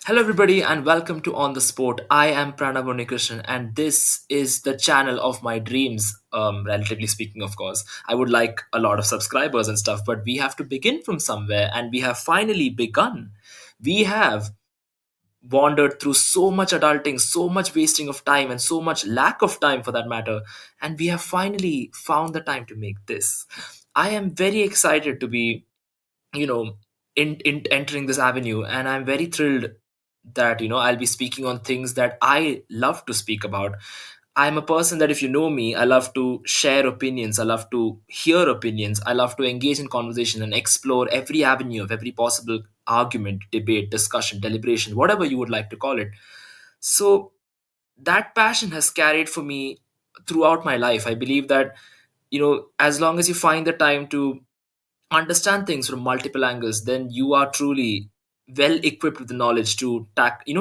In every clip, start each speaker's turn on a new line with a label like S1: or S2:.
S1: Hello, everybody, and welcome to On the Sport. I am Pranav Onikrishnan, and this is the channel of my dreams. Relatively speaking, of course, I would like a lot of subscribers and stuff, but we have to begin from somewhere, and we have finally begun. We have wandered through so much adulting, so much wasting of time, and so much lack of time for that matter, and we have finally found the time to make this. I am very excited to be you know in entering this avenue, and I'm very thrilled that I'll be speaking on things that I love to speak about. I'm a person that, if you know me, I love to share opinions, I love to hear opinions, I love to engage in conversation and explore every avenue of every possible argument, debate, discussion, deliberation, whatever you would like to call it. So that passion has carried for me throughout my life. I believe that as long as you find the time to understand things from multiple angles, then you are truly well equipped with the knowledge to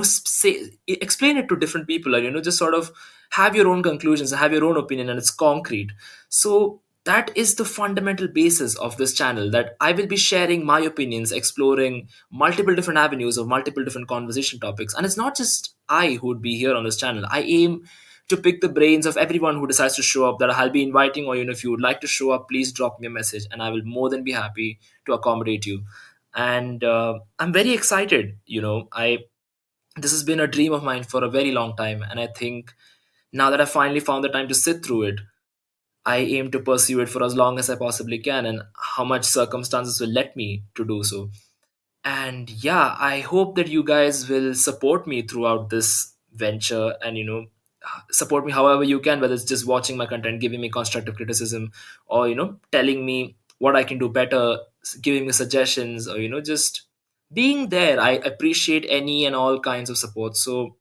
S1: say, explain it to different people, or just sort of have your own conclusions and have your own opinion, and it's concrete. So that is the fundamental basis of this channel, that I will be sharing my opinions, exploring multiple different avenues of multiple different conversation topics. And it's not just I who would be here on this channel. I aim to pick the brains of everyone who decides to show up, that I'll be inviting, or if you would like to show up, please drop me a message and I will more than be happy to accommodate you. And I'm very excited. I This has been a dream of mine for a very long time, and I think now that I finally found the time to sit through it, I aim to pursue it for as long as I possibly can, and how much circumstances will let me to do so. And yeah, I hope that you guys will support me throughout this venture, and support me however you can, whether it's just watching my content, giving me constructive criticism, or telling me what I can do better, giving me suggestions, or just being there. I appreciate any and all kinds of support, so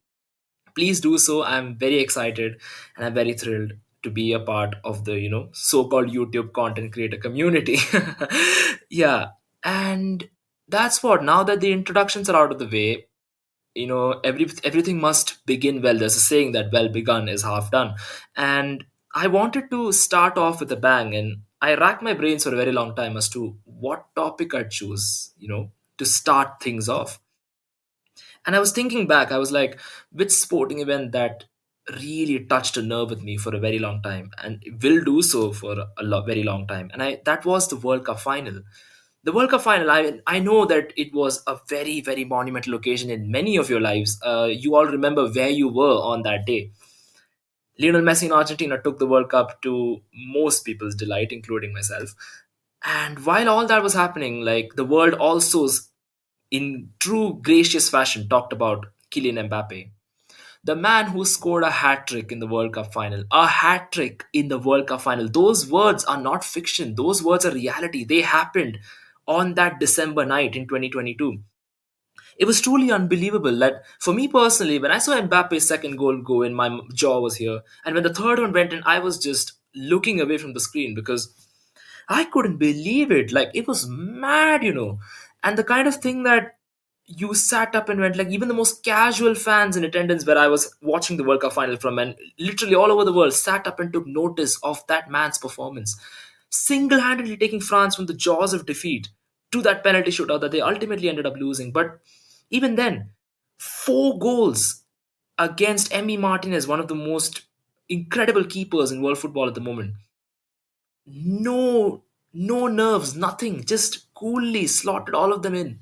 S1: please do so. I'm very excited, and I'm very thrilled to be a part of the so-called YouTube content creator community. Yeah. And that's what, now that the introductions are out of the way, everything must begin well. There's a saying that well begun is half done. And I wanted to start off with a bang, and I racked my brains for a very long time as to what topic I'd choose, to start things off. And I was thinking back, I was like, which sporting event that really touched a nerve with me for a very long time, and will do so for very long time. And that was the World Cup final. The World Cup final, I know that it was a very, very monumental occasion in many of your lives. You all remember where you were on that day. Lionel Messi in Argentina took the World Cup to most people's delight, including myself. And while all that was happening, like, the world also, in true gracious fashion, talked about Kylian Mbappe, the man who scored a hat trick in the World Cup final. A hat trick in the World Cup final. Those words are not fiction, those words are reality. They happened on that December night in 2022. It was truly unbelievable. That, for me personally, when I saw Mbappe's second goal go in, my jaw was here. And when the third one went in, I was just looking away from the screen because I couldn't believe it. Like, it was mad. And the kind of thing that you sat up and went, like, even the most casual fans in attendance where I was watching the World Cup final from, and literally all over the world, sat up and took notice of that man's performance. Single handedly taking France from the jaws of defeat to that penalty shootout that they ultimately ended up losing. But even then, four goals against Emi Martinez, one of the most incredible keepers in world football at the moment. No nerves, nothing, just coolly slotted all of them in.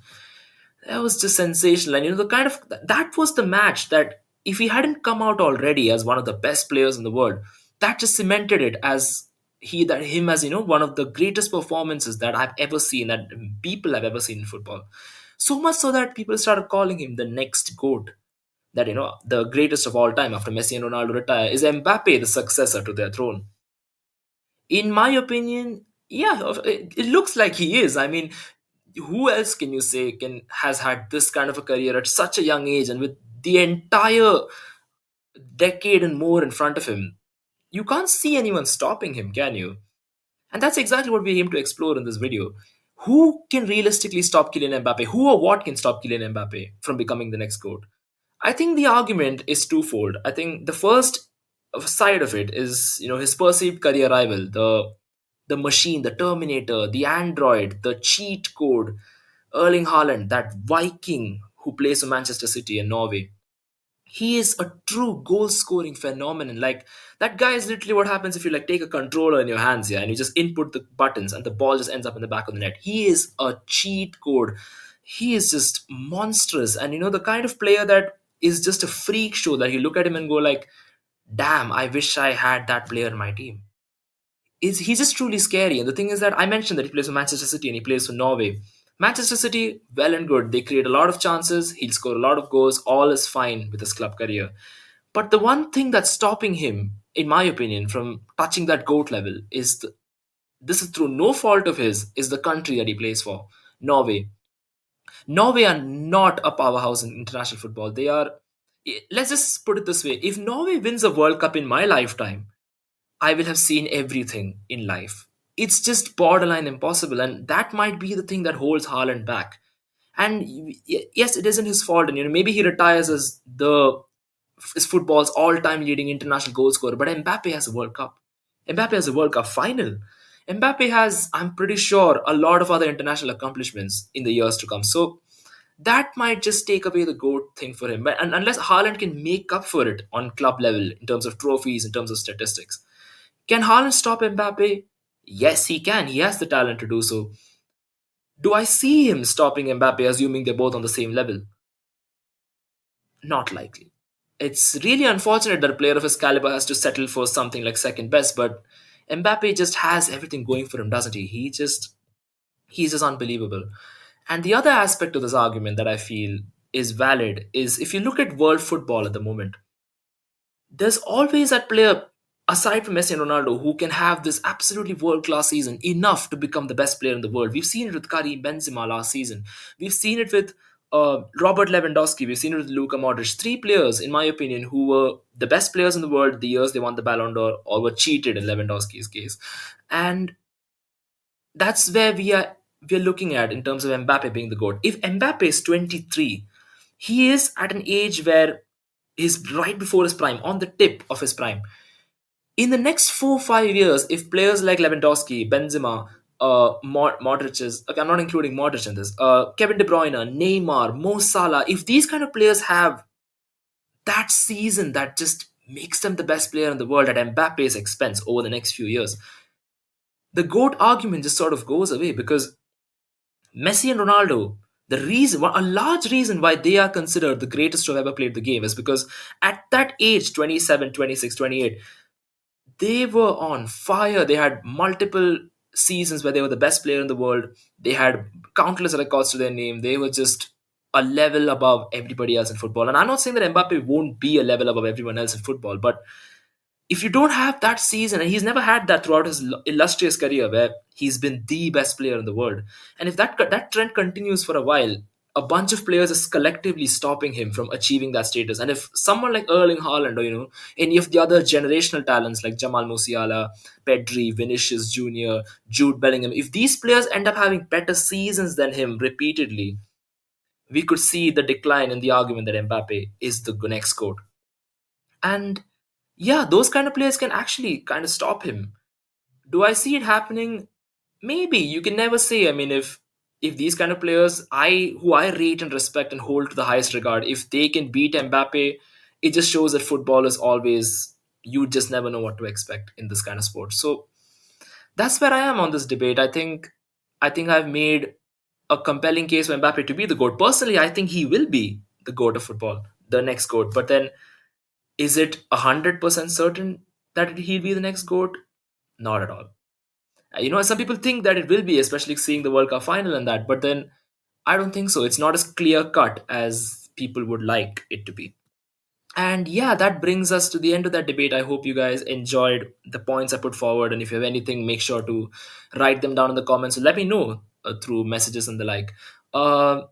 S1: That was just sensational. And the kind of, that was the match that, if he hadn't come out already as one of the best players in the world, that just cemented it as him as one of the greatest performances that I've ever seen, that people have ever seen in football. So much so that people started calling him the next GOAT. That the greatest of all time after Messi and Ronaldo retire, is Mbappe the successor to their throne? In my opinion, yeah, it looks like he is. I mean, who else can you say can has had this kind of a career at such a young age, and with the entire decade and more in front of him? You can't see anyone stopping him, can you? And that's exactly what we aim to explore in this video. Who can realistically stop Kylian Mbappe? Who or what can stop Kylian Mbappe from becoming the next GOAT? I think the argument is twofold. I think the first side of it is, his perceived career rival, the machine, the Terminator, the android, the cheat code, Erling Haaland, that Viking who plays for Manchester City and Norway. He is a true goal scoring phenomenon. Like, that guy is literally what happens if you like take a controller in your hands, yeah, and you just input the buttons and the ball just ends up in the back of the net. He is a cheat code. He is just monstrous, and the kind of player that is just a freak show that you look at him and go like, damn, I wish I had that player in my team. Is He's just truly scary. And the thing is that I mentioned that he plays for Manchester City and he plays for Norway. Manchester City, well and good. They create a lot of chances. He'll score a lot of goals. All is fine with his club career. But the one thing that's stopping him, in my opinion, from touching that GOAT level this is through no fault of his, is the country that he plays for, Norway. Norway are not a powerhouse in international football. They are. Let's just put it this way: if Norway wins a World Cup in my lifetime, I will have seen everything in life. It's just borderline impossible, and that might be the thing that holds Haaland back. And yes, it isn't his fault, and maybe he retires as the is football's all-time leading international goal scorer. But Mbappe has a World Cup. Mbappe has a World Cup final. Mbappe has, I'm pretty sure, a lot of other international accomplishments in the years to come. So that might just take away the GOAT thing for him. And unless Haaland can make up for it on club level in terms of trophies, in terms of statistics, can Haaland stop Mbappe? Yes, he can. He has the talent to do so. Do I see him stopping Mbappe, assuming they're both on the same level? Not likely. It's really unfortunate that a player of his caliber has to settle for something like second best, but Mbappe just has everything going for him, doesn't he? He's just unbelievable. And the other aspect of this argument that I feel is valid is if you look at world football at the moment, there's always that player aside from Messi and Ronaldo who can have this absolutely world class season enough to become the best player in the world. We've seen it with Karim Benzema last season. We've seen it with Robert Lewandowski. We've seen it with Luka Modric. Three players, in my opinion, who were the best players in the world the years they won the Ballon d'Or, or were cheated in Lewandowski's case. And that's where we're looking at in terms of Mbappe being the GOAT. If Mbappe is 23, he is at an age where he's right before his prime, on the tip of his prime. In the next 4 5 years, if players like Lewandowski, Benzema, Modric is okay, I'm not including Modric in this. Kevin De Bruyne, Neymar, Mo Salah, if these kind of players have that season that just makes them the best player in the world at Mbappe's expense over the next few years, the GOAT argument just sort of goes away because Messi and Ronaldo, a large reason why they are considered the greatest to have ever played the game is because at that age, 27, 26, 28, they were on fire. They had multiple seasons where they were the best player in the world. They had countless records to their name. They were just a level above everybody else in football. And I'm not saying that Mbappe won't be a level above everyone else in football, but if you don't have that season, and he's never had that throughout his illustrious career where he's been the best player in the world, and if that trend continues for a while, a bunch of players is collectively stopping him from achieving that status. And if someone like Erling Haaland, or any of the other generational talents like Jamal Musiala, Pedri, Vinicius Jr., Jude Bellingham, if these players end up having better seasons than him repeatedly, we could see the decline in the argument that Mbappe is the next GOAT. And yeah, those kind of players can actually kind of stop him. Do I see it happening? Maybe. You can never say. I mean, if these kind of players who I rate and respect and hold to the highest regard, if they can beat Mbappe, it just shows that football is always, you just never know what to expect in this kind of sport. So that's where I am on this debate. I think I've made a compelling case for Mbappe to be the GOAT. Personally, I think he will be the GOAT of football, the next GOAT. But then is it 100% certain that he'll be the next GOAT? Not at all. Some people think that it will be, especially seeing the World Cup final and that, but then I don't think so. It's not as clear cut as people would like it to be. And yeah, that brings us to the end of that debate. I hope you guys enjoyed the points I put forward. And if you have anything, make sure to write them down in the comments. So let me know through messages and the like. Uh,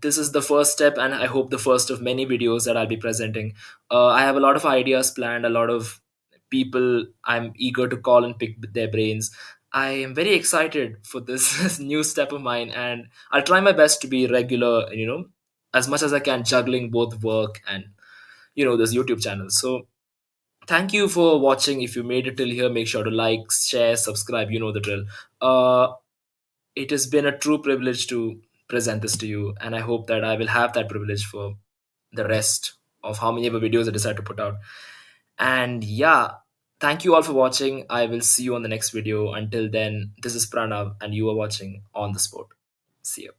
S1: this is the first step, and I hope the first of many videos that I'll be presenting. I have a lot of ideas planned, a lot of people I'm eager to call and pick their brains. I am very excited for this new step of mine, and I'll try my best to be regular, as much as I can, juggling both work and this YouTube channel. So thank you for watching. If you made it till here, make sure to like, share, subscribe. You know the drill. It has been a true privilege to present this to you, and I hope that I will have that privilege for the rest of how many ever videos I decide to put out. And yeah, thank you all for watching. I will see you on the next video. Until then, this is Pranav, and you are watching On the Sport. See you.